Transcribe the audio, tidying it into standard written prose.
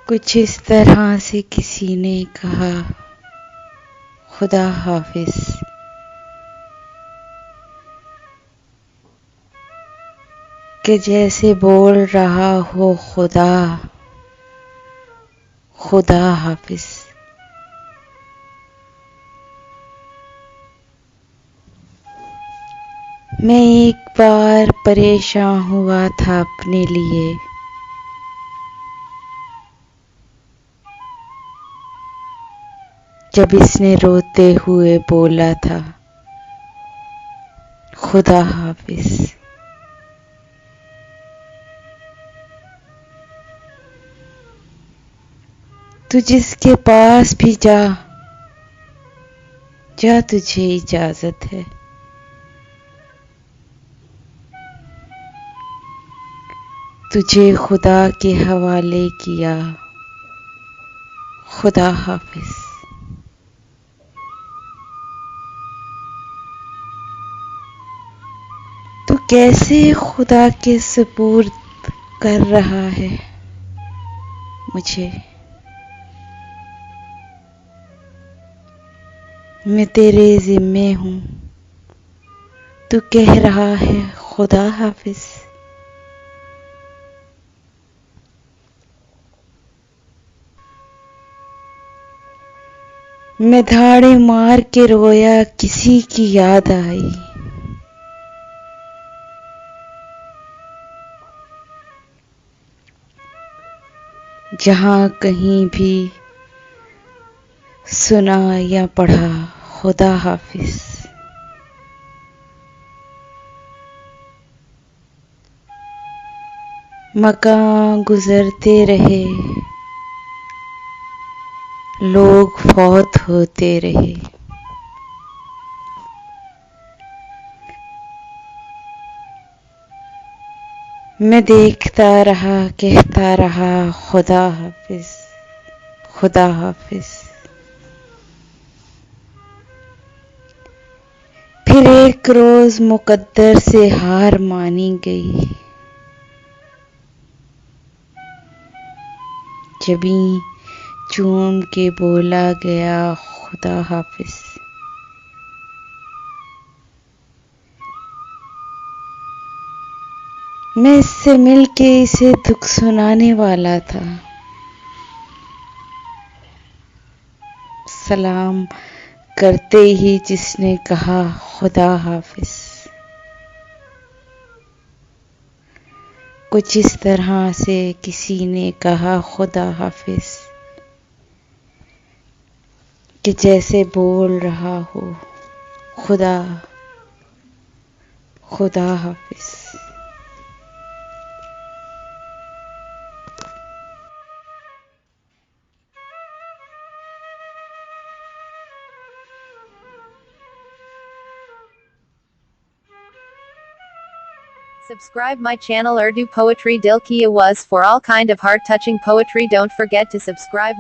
कुछ इस तरह से किसी ने कहा, खुदा हाफिज। कि जैसे बोल रहा हो खुदा, खुदा हाफिज। मैं एक बार परेशान हुआ था अपने लिए, जब इसने रोते हुए बोला था, खुदा हाफिज। तू जिसके पास भी जा, जा तुझे इजाजत है। तुझे खुदा के हवाले किया, खुदा हाफिज। तू कैसे खुदा के सुपुर्द कर रहा है मुझे। मैं तेरे जिम्मे हूँ, तू कह रहा है खुदा हाफिज। मैं धाड़े मार के रोया, किसी की याद आई। जहाँ कहीं भी सुना या पढ़ा, खुदा हाफिज। मकान गुजरते रहे, लोग फौत होते रहे। मैं देखता रहा, कहता रहा, खुदा हाफिज, खुदा हाफिज। फिर एक रोज मुकद्दर से हार मानी गई, जबी चूम के बोला गया, खुदा हाफिज। मैं इससे मिलके इसे दुख सुनाने वाला था। सलाम करते ही जिसने कहा, खुदा हाफिज। कुछ इस तरह से किसी ने कहा, खुदा हाफिज। कि जैसे बोल रहा हो खुदा, खुदा हाफिज। Subscribe my channel Urdu Poetry Dil Ki Awaz for all kind of heart-touching poetry. Don't forget to subscribe.